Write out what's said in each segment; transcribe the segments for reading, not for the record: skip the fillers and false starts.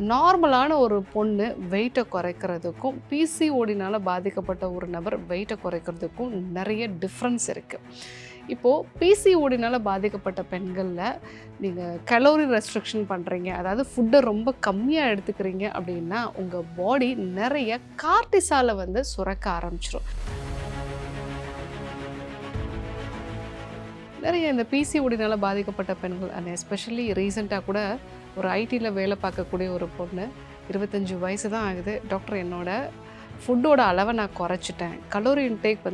நார்மலான ஒரு பொண்ணு வெயிட்டை குறைக்கிறதுக்கும் பிசிஓடினால் பாதிக்கப்பட்ட ஒரு நபர் வெயிட்டை குறைக்கிறதுக்கும் நிறைய டிஃப்ரென்ஸ் இருக்குது. இப்போது பிசிஓடினால் பாதிக்கப்பட்ட பெண்களில் நீங்கள் கலோரி ரெஸ்ட்ரிக்ஷன் பண்ணுறீங்க, அதாவது ஃபுட்டை ரொம்ப கம்மியாக எடுத்துக்கிறீங்க அப்படின்னா உங்கள் பாடி நிறைய கார்டிசாலை சுரக்க ஆரம்பிச்சிடும். நிறைய இந்த பிசிஓடினால் பாதிக்கப்பட்ட பெண்கள் அண்ட் எஸ்பெஷலி ரீசெண்டாக கூட ஒரு ஐடியில் வேலை பார்க்கக்கூடிய ஒரு பொண்ணு 25 வயசு தான் ஆகுது. டாக்டர், என்னோட ஃபுட்டோட அளவை நான் குறைச்சிட்டேன், கலோரி இன்டேக்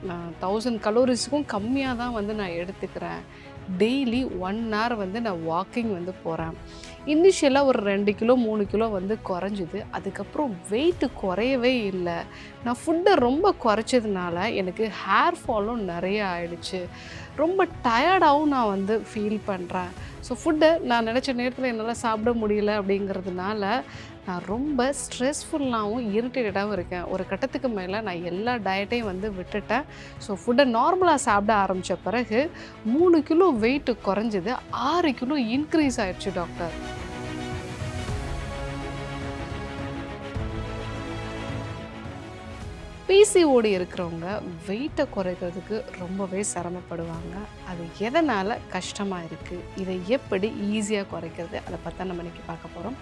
நான் 1000 கலோரிஸுக்கும் கம்மியாக தான் நான் எடுத்துக்கிறேன், டெய்லி 1 hour நான் வாக்கிங் போகிறேன். இனிஷியலாக ஒரு 2 கிலோ 3 கிலோ குறைஞ்சிது. அதுக்கப்புறம் வெயிட்டு குறையவே இல்லை. நான் ஃபுட்டை ரொம்ப குறைச்சதுனால எனக்கு ஹேர் ஃபாலும் நிறைய ஆயிடுச்சு. ரொம்ப டயர்டாகவும் நான் ஃபீல் பண்ணுறேன். ஸோ ஃபுட்டை நான் நினச்ச நேரத்தில் என்னால் சாப்பிட முடியல அப்படிங்கிறதுனால நான் ரொம்ப ஸ்ட்ரெஸ்ஃபுல்லாகவும் இரிட்டேட்டடாகவும் இருக்கேன். ஒரு கட்டத்துக்கு மேலே நான் எல்லா டயட்டையும் விட்டுட்டேன். ஸோ ஃபுட்டை நார்மலாக சாப்பிட ஆரம்பித்த பிறகு 3 கிலோ வெயிட்டு குறைஞ்சிது, 6 கிலோ இன்க்ரீஸ் ஆயிடுச்சு டாக்டர். பிசிஓடி இருக்கிறவங்க வெயிட்டை குறைக்கிறதுக்கு ரொம்பவே சிரமப்படுவாங்க. அது எதனால் கஷ்டமாக இருக்குது, இதை எப்படி ஈஸியாக குறைக்கிறது, அதை பற்றி நம்ம இன்றைக்கி பார்க்க போகிறோம்.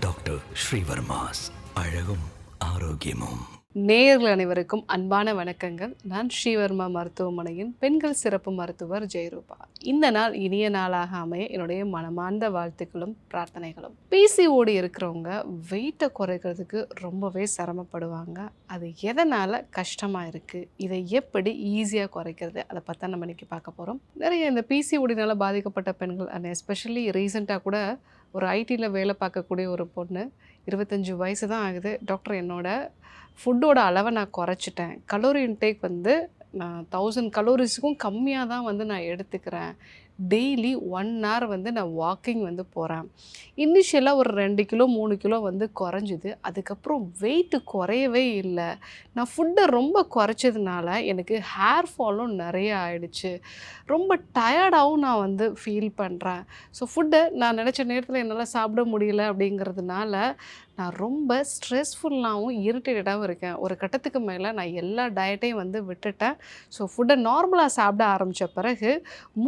டாக்டர் ஸ்ரீவர்மாஸ் அழகும் ஆரோக்கியமும். நேயர்கள் அனைவருக்கும் அன்பான வணக்கங்கள். நான் ஸ்ரீவர்மா மருத்துவமனையின் பெண்கள் சிறப்பு மருத்துவர் ஜெயரூபா. இந்த நாள் இனிய நாளாக அமைய என்னுடைய மனமார்ந்த வாழ்த்துக்களும் பிரார்த்தனைகளும். பிசிஓடி இருக்கிறவங்க வெயிட்டை குறைக்கிறதுக்கு ரொம்பவே சிரமப்படுவாங்க. அது எதனால் கஷ்டமாக இருக்குது, இதை எப்படி ஈஸியாக குறைக்கிறது, அதை பற்றி நம்ம இன்றைக்கி பார்க்க போகிறோம். நிறைய இந்த பிசிஓடினால் பாதிக்கப்பட்ட பெண்கள் அண்ட் எஸ்பெஷலி ரீசெண்டாக கூட ஒரு ஐடியில் வேலை பார்க்கக்கூடிய ஒரு பொண்ணு 25 வயசு தான் ஆகுது. டாக்டர், என்னோட ஃபுட்டோட அளவை நான் குறைச்சிட்டேன், கலோரி இன்டேக் நான் 1000 கலோரிஸுக்கும் கம்மியாக தான் நான் எடுத்துக்கிறேன், டெய்லி 1 hour நான் வாக்கிங் போகிறேன். இனிஷியலாக ஒரு 2 கிலோ 3 கிலோ குறைஞ்சிது. அதுக்கப்புறம் வெயிட்டு குறையவே இல்லை. நான் ஃபுட்டை ரொம்ப குறைச்சதுனால எனக்கு ஹேர் ஃபாலும் நிறைய ஆயிடுச்சு. ரொம்ப டயர்டாகவும் நான் ஃபீல் பண்ணுறேன். ஸோ ஃபுட்டை நான் நினச்ச நேரத்தில் என்னால் சாப்பிட முடியல அப்படிங்கிறதுனால நான் ரொம்ப ஸ்ட்ரெஸ்ஃபுல்லாகவும் இரிட்டேட்டடாகவும் இருக்கேன். ஒரு கட்டத்துக்கு மேலே நான் எல்லா டயட்டையும் விட்டுட்டேன். ஸோ ஃபுட்டை நார்மலாக சாப்பிட ஆரம்பித்த பிறகு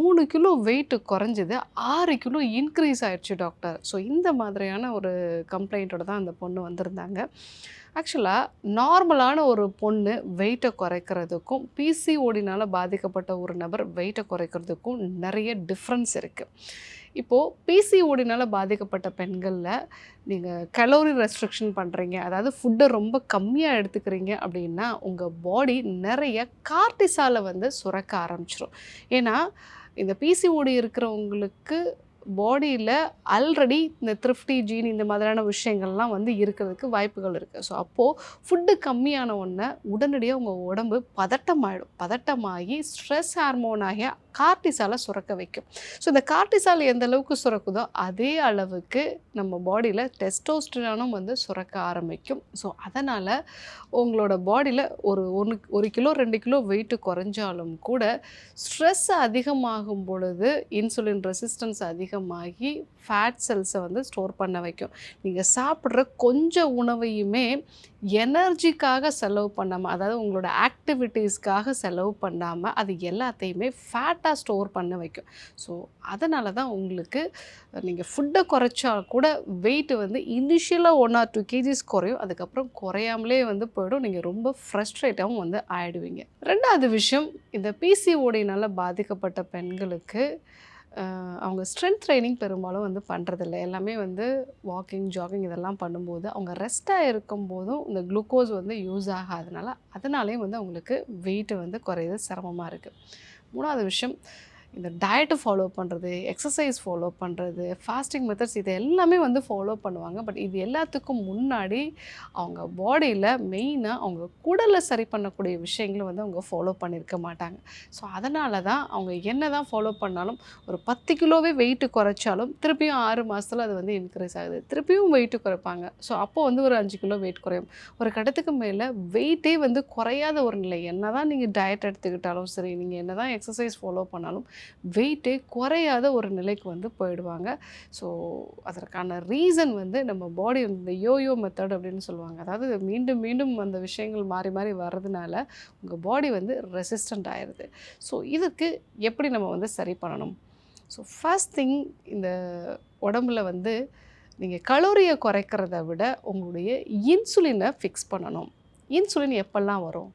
3 கிலோ வெயிட்டு குறைஞ்சிது, 6 கிலோ இன்க்ரீஸ் ஆயிடுச்சு டாக்டர். ஸோ இந்த மாதிரியான ஒரு கம்ப்ளைண்ட்டோட தான் அந்த பொண்ணு வந்திருந்தாங்க. ஆக்சுவலாக நார்மலான ஒரு பொண்ணு வெயிட்டை குறைக்கிறதுக்கும் பிசிஓடினால் பாதிக்கப்பட்ட ஒரு நபர் வெயிட்டை குறைக்கிறதுக்கும் நிறைய டிஃப்ரென்ஸ் இருக்குது. இப்போது பிசிஓடினால் பாதிக்கப்பட்ட பெண்களில் நீங்கள் கலோரி ரெஸ்ட்ரிக்ஷன் பண்ணுறீங்க, அதாவது ஃபுட்டை ரொம்ப கம்மியாக எடுத்துக்கிறீங்க அப்படின்னா உங்கள் பாடி நிறைய கார்டிசாலை சுரக்க ஆரம்பிச்சிடும். ஏன்னா இந்த பிசிஓடி இருக்கிறவங்களுக்கு பாடியில் ஆல்ரெடி இந்த த்ரிஃப்டி ஜீன் இந்த மாதிரியான விஷயங்கள்லாம் இருக்கிறதுக்கு வாய்ப்புகள் இருக்குது. ஸோ அப்போது ஃபுட்டு கம்மியான உடனே உடனடியாக உங்கள் உடம்பு பதட்டமாகி ஸ்ட்ரெஸ் ஹார்மோனாகிய கார்டிசாலை சுரக்க வைக்கும். ஸோ இந்த கார்டிசால் எந்த அளவுக்கு சுரக்குதோ அதே அளவுக்கு நம்ம பாடியில் டெஸ்டோஸ்டிரானும் சுரக்க ஆரம்பிக்கும். ஸோ அதனால் உங்களோட பாடியில் ஒரு கிலோ 2 கிலோ வெயிட்டு குறைஞ்சாலும் கூட ஸ்ட்ரெஸ் அதிகமாகும் பொழுது இன்சுலின் ரெசிஸ்டன்ஸ் அதிகமாகி ஃபேட் செல்ஸை ஸ்டோர் பண்ண வைக்கும். நீங்கள் சாப்பிட்ற கொஞ்சம் உணவையுமே எனர்ஜிக்காக செலவு பண்ணாமல், அதாவது உங்களோட ஆக்டிவிட்டீஸ்க்காக செலவு பண்ணாமல் அது எல்லாத்தையுமே ஃபேட்டாக ஸ்டோர் பண்ண வைக்கும். ஸோ அதனால தான் உங்களுக்கு நீங்கள் ஃபுட்டை குறைச்சா கூட வெயிட்டு இனிஷியலாக 1 or 2 kgs குறையும். அதுக்கப்புறம் குறையாமலே போய்டும். நீங்கள் ரொம்ப ஃப்ரஸ்ட்ரேட்டாகவும் ஆயிடுவீங்க. ரெண்டாவது விஷயம், இந்த பிசிஓடினால் பாதிக்கப்பட்ட பெண்களுக்கு அவங்க ஸ்ட்ரென்த் ட்ரைனிங் பெரும்பாலும் பண்ணுறதில்ல. எல்லாமே வாக்கிங் ஜாகிங் இதெல்லாம் பண்ணும்போது அவங்க ரெஸ்ட்டாக இருக்கும்போதும் இந்த குளுக்கோஸ் யூஸ் ஆகாதனால அதனாலே அவங்களுக்கு வெயிட்டு குறையிறது சிரமமாக இருக்குது. மூணாவது விஷயம், இந்த டயட்டு ஃபாலோ பண்ணுறது, எக்ஸசைஸ் ஃபாலோ பண்ணுறது, ஃபாஸ்டிங் மெத்தட்ஸ் இது எல்லாமே வந்து ஃபாலோ பண்ணுவாங்க. பட் இது எல்லாத்துக்கும் முன்னாடி அவங்க பாடியில் மெயினாக அவங்க குடலை சரி பண்ணக்கூடிய விஷயங்களை வந்து அவங்க ஃபாலோ பண்ணியிருக்க மாட்டாங்க. ஸோ அதனால தான் அவங்க என்ன தான் ஃபாலோ பண்ணாலும் ஒரு 10 கிலோவே வெயிட்டு குறைச்சாலும் திருப்பியும் 6 மாதத்தில் அது வந்து இன்க்ரீஸ் ஆகுது. திருப்பியும் வெயிட்டு குறைப்பாங்க. ஸோ அப்போது வந்து ஒரு 5 கிலோ வெயிட் குறையும். ஒரு கட்டத்துக்கு மேலே வெயிட்டே வந்து குறையாத ஒரு நிலை. என்ன தான் நீங்கள் டயட் எடுத்துக்கிட்டாலும் சரி, நீங்கள் என்ன தான் எக்ஸசைஸ் ஃபாலோ பண்ணாலும் வெயிட்டே குறையாத ஒரு நிலைக்கு வந்து போயிடுவாங்க. ஸோ அதற்கான ரீசன் வந்து நம்ம பாடி இந்த யோயோ மெத்தட் அப்படின்னு சொல்லுவாங்க. அதாவது மீண்டும் மீண்டும் அந்த விஷயங்கள் மாறி மாறி வர்றதுனால உங்கள் பாடி வந்து ரெசிஸ்டண்ட் ஆயிடுது. ஸோ இதுக்கு எப்படி நம்ம வந்து சரி பண்ணணும்? ஸோ ஃபர்ஸ்ட் திங், இந்த உடம்புல வந்து நீங்கள் கலோரியை குறைக்கிறத விட உங்களுடைய இன்சுலினை ஃபிக்ஸ் பண்ணணும். இன்சுலின் எப்போல்லாம் வரும்?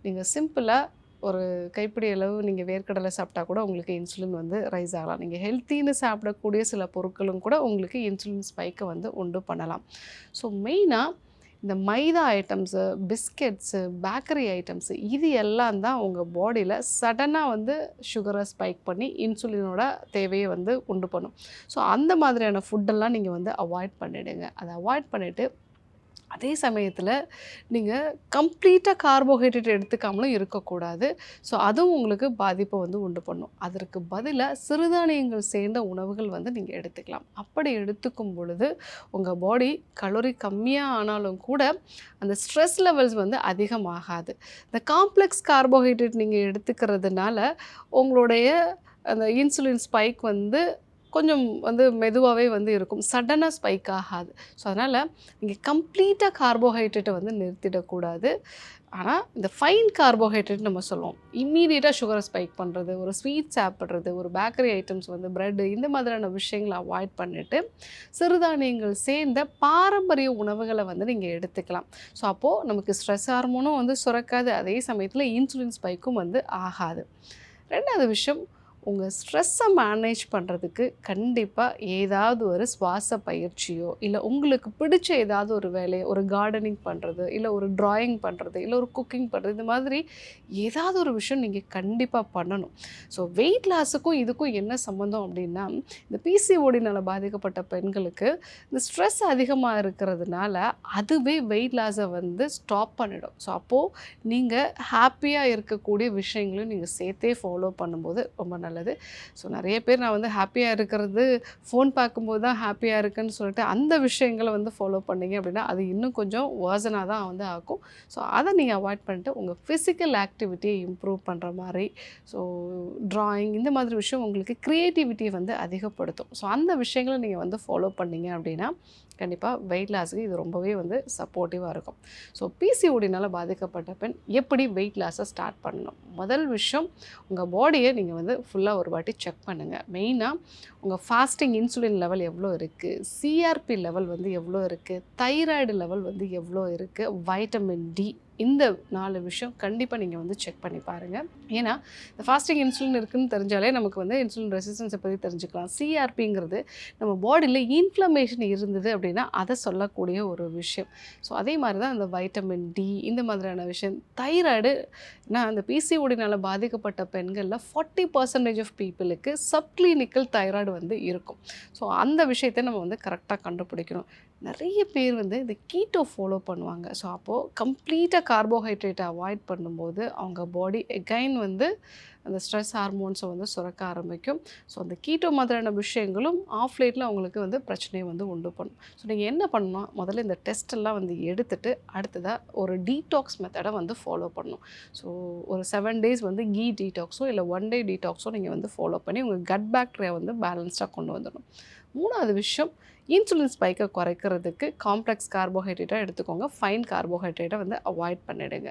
நீங்கள் சிம்பிளாக ஒரு கைப்பிடி அளவு நீங்கள் வேர்க்கடலை சாப்பிட்டா கூட உங்களுக்கு இன்சுலின் வந்து ரைஸ் ஆகலாம். நீங்கள் ஹெல்த்தின்னு சாப்பிடக்கூடிய சில பொருட்களும் கூட உங்களுக்கு இன்சுலின் ஸ்பைக்கை வந்து உண்டு பண்ணலாம். ஸோ மெயினாக இந்த மைதா ஐட்டம்ஸு, பிஸ்கெட்ஸு, பேக்கரி ஐட்டம்ஸு இது எல்லாம் தான் உங்கள் பாடியில் சடனாக வந்து சுகரை ஸ்பைக் பண்ணி இன்சுலினோட தேவையை வந்து உண்டு பண்ணும். ஸோ அந்த மாதிரியான ஃபுட்டெல்லாம் நீங்கள் வந்து அவாய்ட் பண்ணிவிடுங்க. அதை அவாய்ட் பண்ணிவிட்டு அதே சமயத்தில் நீங்கள் கம்ப்ளீட்டாக கார்போஹைட்ரேட் எடுத்துக்காமலும் இருக்கக்கூடாது. ஸோ அதுவும் உங்களுக்கு பாதிப்பை வந்து உண்டு பண்ணும். அதற்கு பதிலாக சிறுதானியங்கள் சேர்ந்த உணவுகள் வந்து நீங்கள் எடுத்துக்கலாம். அப்படி எடுத்துக்கும் பொழுது உங்கள் பாடி கலோரி கம்மியாக ஆனாலும் கூட அந்த ஸ்ட்ரெஸ் லெவல்ஸ் வந்து அதிகமாகாது. இந்த காம்ப்ளெக்ஸ் கார்போஹைட்ரேட் நீங்கள் எடுத்துக்கிறதுனால உங்களுடைய அந்த இன்சுலின் ஸ்பைக் வந்து கொஞ்சம் வந்து மெதுவாகவே வந்து இருக்கும். சடனாக ஸ்பைக் ஆகாது. ஸோ அதனால் நீங்கள் கம்ப்ளீட்டாக கார்போஹைட்ரேட்டை வந்து நிறுத்திடக்கூடாது. ஆனால் இந்த ஃபைன் கார்போஹைட்ரேட் நம்ம சொல்லுவோம். இம்மீடியட்டாக சுகரை ஸ்பைக் பண்ணுறது, ஒரு ஸ்வீட் சாப்பிட்றது, ஒரு பேக்கரி ஐட்டம்ஸ் வந்து ப்ரெட்டு இந்த மாதிரியான விஷயங்களை அவாய்ட் பண்ணிவிட்டு சிறுதானியங்கள் சேர்ந்த பாரம்பரிய உணவுகளை வந்து நீங்கள் எடுத்துக்கலாம். ஸோ அப்போது நமக்கு ஸ்ட்ரெஸ் ஹார்மோனும் வந்து சுரக்காது. அதே சமயத்தில் இன்சுலின் ஸ்பைக்கும் வந்து ஆகாது. ரெண்டாவது விஷயம், உங்கள் ஸ்ட்ரெஸ்ஸை மேனேஜ் பண்ணுறதுக்கு கண்டிப்பாக ஏதாவது ஒரு சுவாச பயிற்சியோ, இல்லை உங்களுக்கு பிடிச்ச ஏதாவது ஒரு வேலையை, ஒரு கார்டனிங் பண்ணுறது, இல்லை ஒரு ட்ராயிங் பண்ணுறது, இல்லை ஒரு குக்கிங் பண்ணுறது, இந்த மாதிரி ஏதாவது ஒரு விஷயம் நீங்கள் கண்டிப்பாக பண்ணணும். ஸோ வெயிட் லாஸுக்கும் இதுக்கும் என்ன சம்மந்தம் அப்படின்னா, இந்த பிசிஓடினால் பாதிக்கப்பட்ட பெண்களுக்கு இந்த ஸ்ட்ரெஸ் அதிகமாக இருக்கிறதுனால அதுவே வெயிட் லாஸை வந்து ஸ்டாப் பண்ணிடும். ஸோ அப்போது நீங்கள் ஹாப்பியாக இருக்கக்கூடிய விஷயங்களையும் நீங்கள் சேர்த்தே ஃபாலோ பண்ணும்போது ரொம்ப நல்லது. ஸோ நிறைய பேர் நான் வந்து ஹாப்பியாக இருக்கிறது ஃபோன் பார்க்கும்போது தான் ஹாப்பியாக இருக்குன்னு சொல்லிட்டு அந்த விஷயங்களை வந்து ஃபாலோ பண்ணிங்க அப்படின்னா அது இன்னும் கொஞ்சம் வாசனாக தான் வந்து ஆகும். ஸோ அதை நீங்கள் அவாய்ட் பண்ணிட்டு உங்கள் ஃபிசிக்கல் ஆக்டிவிட்டியை இம்ப்ரூவ் பண்ணுற மாதிரி, ஸோ ட்ராயிங் இந்த மாதிரி விஷயம் உங்களுக்கு க்ரியேட்டிவிட்டியை வந்து அதிகப்படுத்தும். ஸோ அந்த விஷயங்களை நீங்கள் வந்து ஃபாலோ பண்ணிங்க அப்படின்னா கண்டிப்பாக வெயிட் லாஸுக்கு இது ரொம்பவே வந்து சப்போர்ட்டிவாக இருக்கும். ஸோ பிசிஓடினால் பாதிக்கப்பட்ட பெண் எப்படி வெயிட் லாஸை ஸ்டார்ட் பண்ணணும்? முதல் விஷயம், உங்கள் பாடியை நீங்கள் வந்து ஃபுல்லாக ஒரு வாட்டி செக் பண்ணுங்கள். மெயினாக உங்கள் ஃபாஸ்டிங் இன்சுலின் லெவல் எவ்வளோ இருக்குது, சிஆர்பி லெவல் வந்து எவ்வளோ இருக்குது, தைராய்டு லெவல் வந்து எவ்வளோ இருக்குது, வைட்டமின் டி, இந்த 4 விஷயம் கண்டிப்பாக நீங்கள் வந்து செக் பண்ணி பாருங்கள். ஏன்னா இந்த ஃபாஸ்டிங் இன்சுலின் இருக்குதுன்னு தெரிஞ்சாலே நமக்கு வந்து இன்சுலின் ரெசிஸ்டன்ஸை பற்றி தெரிஞ்சுக்கலாம். சிஆர்பிங்கிறது நம்ம பாடியில் இன்ஃப்ளமேஷன் இருந்தது அப்படின்னா அதை சொல்லக்கூடிய ஒரு விஷயம். ஸோ அதே மாதிரி தான் இந்த வைட்டமின் டி இந்த மாதிரியான விஷயம். தைராய்டு, நான் அந்த பிசிஓடினால் பாதிக்கப்பட்ட பெண்களில் 40% ஆஃப் பீப்புளுக்கு சப்கிளினிக்கல் தைராய்டு வந்து இருக்கும். ஸோ அந்த விஷயத்தை நம்ம வந்து கரெக்டாக கண்டுபிடிக்கணும். நிறைய பேர் வந்து இந்த கீட்டோ ஃபாலோ பண்ணுவாங்க. ஸோ அப்போது கம்ப்ளீட்டாக கார்போஹைட்ரேட்டை அவாய்ட் பண்ணும்போது அவங்க பாடி எகைன் வந்து அந்த ஸ்ட்ரெஸ் ஹார்மோன்ஸை வந்து சுரக்க ஆரம்பிக்கும். ஸோ அந்த கீட்டோ மாதிரியான விஷயங்களும் ஆஃப் லைட்டில் அவங்களுக்கு வந்து பிரச்சனையை வந்து உண்டு பண்ணும். ஸோ நீங்கள் என்ன பண்ணணும், முதல்ல இந்த டெஸ்ட்டெல்லாம் வந்து எடுத்துகிட்டு அடுத்ததாக ஒரு டீடாக்ஸ் மெத்தடை வந்து ஃபாலோ பண்ணணும். ஸோ ஒரு 7 days வந்து கீ டீடாக்ஸோ இல்லை 1 day டீடாக்ஸோ நீங்கள் வந்து ஃபாலோ பண்ணி உங்கள் கட் பாக்டீரியா வந்து பேலன்ஸ்டாக கொண்டு வந்துடணும். மூணாவது விஷயம், இன்சுலின் ஸ்பைக்கை குறைக்கிறதுக்கு காம்ப்ளெக்ஸ் கார்போஹைட்ரேட்டாக எடுத்துக்கோங்க. ஃபைன் கார்போஹைட்ரேட்டை வந்து அவாய்ட் பண்ணிடுங்க.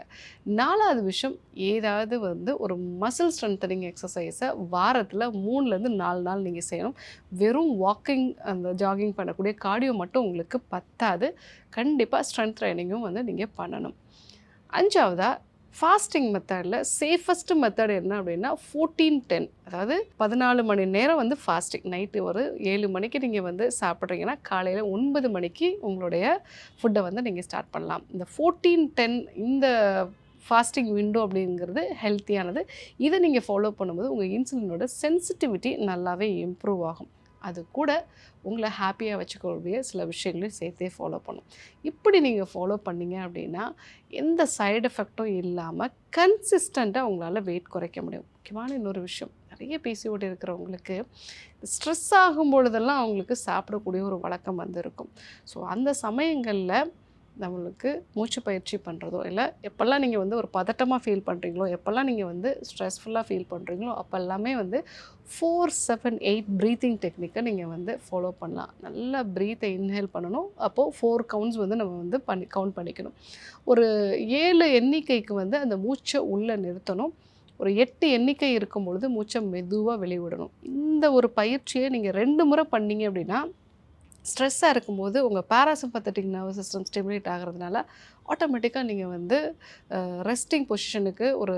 நாலாவது விஷயம், ஏதாவது வந்து ஒரு மசில் ஸ்ட்ரென்தனிங் எக்ஸசைஸை வாரத்தில் 3லேருந்து 4 நாள் நீங்கள் செய்யணும். வெறும் வாக்கிங், அந்த ஜாகிங் பண்ணக்கூடிய கார்டியோ மட்டும் உங்களுக்கு பத்தாது. கண்டிப்பாக ஸ்ட்ரென்த் ட்ரைனிங்கும் வந்து நீங்கள் பண்ணணும். அஞ்சாவதாக, ஃபாஸ்டிங் மெத்தடில் சேஃபஸ்ட் மெத்தட் என்ன அப்படின்னா 14-10, அதாவது 14 மணி நேரம் வந்து ஃபாஸ்டிங். நைட்டு ஒரு 7 மணிக்கு நீங்கள் வந்து சாப்பிட்றீங்கன்னா காலையில் 9 மணிக்கு உங்களுடைய ஃபுட்டை வந்து நீங்கள் ஸ்டார்ட் பண்ணலாம். இந்த 14-10 இந்த ஃபாஸ்டிங் விண்டோ அப்படிங்கிறது ஹெல்த்தியானது. இதை நீங்கள் ஃபாலோ பண்ணும்போது உங்கள் இன்சுலினோட சென்சிட்டிவிட்டி நல்லாவே இம்ப்ரூவ் ஆகும். அது கூட உங்களை ஹாப்பியாக வச்சுக்கக்கூடிய சில விஷயங்களையும் சேர்த்தே ஃபாலோ பண்ணும். இப்படி நீங்கள் ஃபாலோ பண்ணிங்க அப்படின்னா எந்த சைடு எஃபெக்டும் இல்லாமல் கன்சிஸ்டண்ட்டாக உங்களால் வெயிட் குறைக்க முடியும். முக்கியமான இன்னொரு விஷயம், நிறைய பிசிஓடி இருக்கிறவங்களுக்கு ஸ்ட்ரெஸ் ஆகும் பொழுதெல்லாம் அவங்களுக்கு சாப்பிடக்கூடிய ஒரு வழக்கம் இருக்கும். ஸோ அந்த சமயங்களில் நம்மளுக்கு மூச்சு பயிற்சி பண்ணுறதோ, இல்லை எப்போல்லாம் நீங்கள் ஒரு பதட்டமாக ஃபீல் பண்ணுறீங்களோ, எப்போல்லாம் நீங்கள் ஸ்ட்ரெஸ்ஃபுல்லாக ஃபீல் பண்ணுறீங்களோ, அப்போ எல்லாமே 4-7-8 ப்ரீத்திங் டெக்னிக்கை நீங்கள் ஃபாலோ பண்ணலாம். நல்லா ப்ரீத்தை இன்ஹேல் பண்ணணும். அப்போது 4 கவுண்ட்ஸ் நம்ம கவுண்ட் பண்ணிக்கணும். ஒரு 7 எண்ணிக்கைக்கு அந்த மூச்சை உள்ளே நிறுத்தணும். ஒரு 8 எண்ணிக்கை இருக்கும் பொழுது மூச்சை மெதுவாக வெளிவிடணும். இந்த ஒரு பயிற்சியை நீங்கள் 2 முறை பண்ணீங்க அப்படின்னா ஸ்ட்ரெஸ்ஸாக இருக்கும்போது உங்கள் பேராசிம்பத்தட்டிக் நர்வஸ் சிஸ்டம் ஸ்டிமுலேட் ஆகிறதுனால ஆட்டோமேட்டிக்காக நீங்கள் ரெஸ்டிங் பொசிஷனுக்கு, ஒரு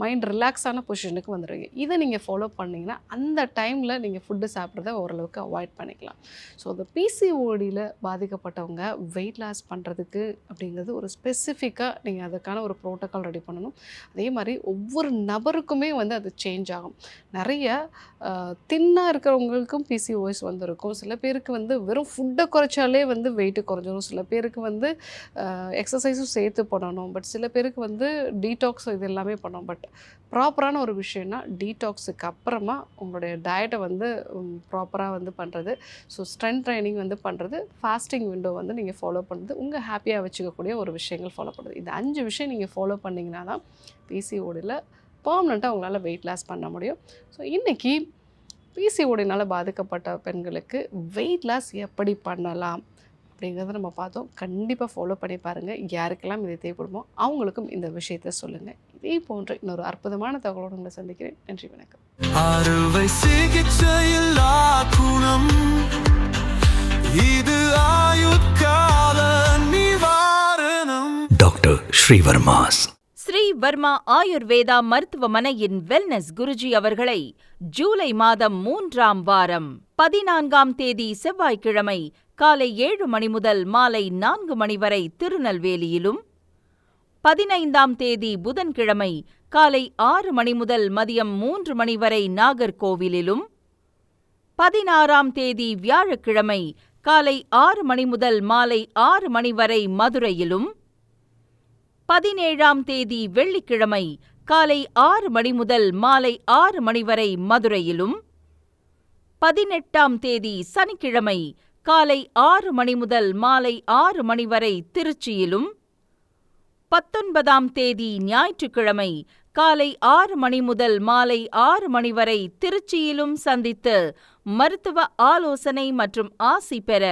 மைண்ட் ரிலாக்ஸான பொசிஷனுக்கு வந்துடுவீங்க. இதை நீங்கள் ஃபாலோ பண்ணிங்கன்னா அந்த டைமில் நீங்கள் ஃபுட்டு சாப்பிட்றத ஓரளவுக்கு அவாய்ட் பண்ணிக்கலாம். ஸோ இந்த பிசிஓடியில் பாதிக்கப்பட்டவங்க வெயிட் லாஸ் பண்ணுறதுக்கு அப்படிங்கிறது ஒரு ஸ்பெசிஃபிக்காக நீங்கள் அதுக்கான ஒரு ப்ரோட்டோக்கால் ரெடி பண்ணணும். அதே மாதிரி ஒவ்வொரு நபருக்குமே அது சேஞ்ச் ஆகும். நிறைய தின்னாக இருக்கிறவங்களுக்கும் பிசிஓஎஸ் இருக்கும். சில பேருக்கு வெறும் ஃபுட்டை குறைச்சாலே வெயிட்டு குறைஞ்சிடும். சில பேருக்கு எக்ஸசைஸும் சேர்த்து பண்ணணும். பட் சில பேருக்கு டீடாக்ஸ் இது எல்லாமே பண்ணணும். பட் ப்ராப்பரான ஒரு விஷயம்னா டீடாக்ஸுக்கு அப்புறமா உங்களுடைய டயட்டை ப்ராப்பராக பண்ணுறது, ஸோ ஸ்ட்ரென்த் ட்ரைனிங் பண்ணுறது, ஃபாஸ்டிங் விண்டோ நீங்கள் ஃபாலோ பண்ணுறது, உங்கள் ஹாப்பியாக வச்சுக்கக்கூடிய ஒரு விஷயங்கள் ஃபாலோ பண்ணுறது. இந்த 5 விஷயம் நீங்கள் ஃபாலோ பண்ணிங்கன்னா தான் பிசிஓடியில் பர்மனெண்ட்டாக உங்களால் வெயிட் லாஸ் பண்ண முடியும். ஸோ இன்றைக்கி பிசிஓடினால் பாதிக்கப்பட்ட பெண்களுக்கு வெயிட் லாஸ் எப்படி பண்ணலாம் அப்படிங்கிறத நம்ம பார்த்தோம். கண்டிப்பாக ஃபாலோ பண்ணி பாருங்கள். யாருக்கெல்லாம் இது தேவைப்படுமோ அவங்களுக்கும் இந்த விஷயத்தை சொல்லுங்கள். இதே போன்ற இன்னொரு அற்புதமான தகவலோடு உங்களை சந்திக்கிறேன். நன்றி, வணக்கம். அறுவை சிகிச்சையில் குணம் இது ஆயுட்கால நிவாரணம். டாக்டர் ஸ்ரீவர்மாஸ். ஸ்ரீ வர்மா ஆயுர்வேதா மருத்துவமனையின் வெல்னஸ் குருஜி அவர்களை ஜூலை மாதம் 3ஆம் வாரம் 14ஆம் தேதி செவ்வாய்க்கிழமை காலை 7 மணி முதல் மாலை 4 மணி வரை திருநெல்வேலியிலும், 15ஆம் தேதி புதன்கிழமை காலை 6 மணி முதல் மதியம் 3 மணி வரை நாகர்கோவிலிலும், 16ஆம் தேதி வியாழக்கிழமை காலை 6 மணி முதல் மாலை 6 மணி வரை மதுரையிலும், 17ஆம் தேதி வெள்ளிக்கிழமை காலை 6 மணி முதல் மாலை 6 மணி வரை மதுரையிலும், 18ஆம் தேதி சனிக்கிழமை காலை 6 மணி முதல் மாலை 6 மணி வரை திருச்சியிலும், 19ஆம் தேதி ஞாயிற்றுக்கிழமை காலை 6 மணி முதல் மாலை 6 மணி வரை திருச்சியிலும் சந்தித்து மருத்துவ ஆலோசனை மற்றும் ஆசி பெற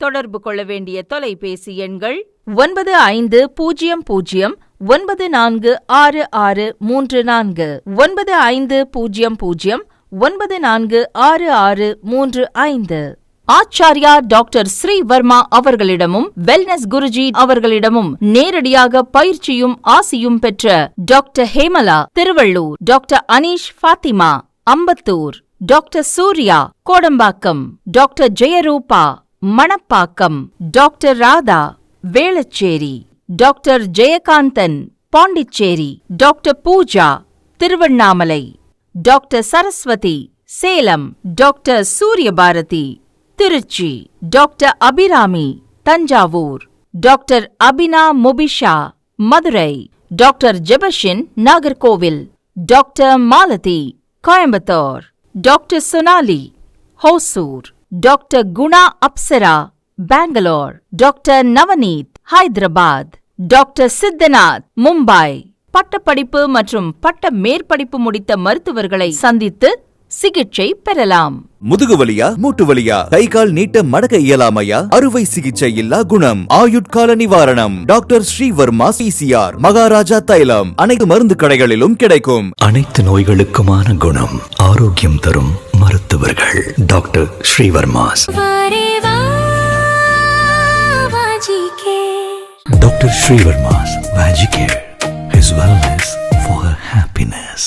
தொடர்பு கொள்ள வேண்டிய தொலைபேசி எண்கள் 9500946634, 9500946635. ஆச்சார்யா டாக்டர் ஸ்ரீ வர்மா அவர்களிடமும் வெல்னஸ் குருஜி அவர்களிடமும் நேரடியாக பயிற்சியும் ஆசியும் பெற்ற doctor Hemala Tiruvallur, doctor Aneesh Fathima Ambattur, doctor Surya Kodambakkam, doctor Jeyarooba Manapakkam, doctor Radha Velachery, doctor Jayakanthan Pondicherry, doctor Pooja Tiruvannamalai, doctor Saraswathi Salem, doctor Suryabharathi Trichy, doctor Abirami Thanjavur, doctor Abina Mubisha Madurai, doctor Jebashin Nagercoil, doctor Malathi Coimbatore, doctor Sonali Hosur, doctor Guna Apsara Bangalore, doctor Navneeth Hyderabad, doctor Siddhanath Mumbai. பட்டப்படிப்பு மற்றும் பட்ட மேற்படிப்பு முடித்த மருத்துவர்களை சந்தித்து சிகிச்சை பெறலாம். முதுகு வலியா, மூட்டு வலியா, கை கால் நீட்ட மடக்க இயலாமையா, அறுவை சிகிச்சை இல்லா குணம், ஆயுட்கால நிவாரணம். டாக்டர் ஸ்ரீவர்மா பிசிஆர், மகாராஜா தைலம் அனைத்து மருந்து கடைகளிலும் கிடைக்கும். அனைத்து நோய்களுக்குமான குணம், ஆரோக்கியம் தரும் மருத்துவர்கள் doctor Srivarma's. Doctor Srivarma's Magicare, his wellness for her happiness.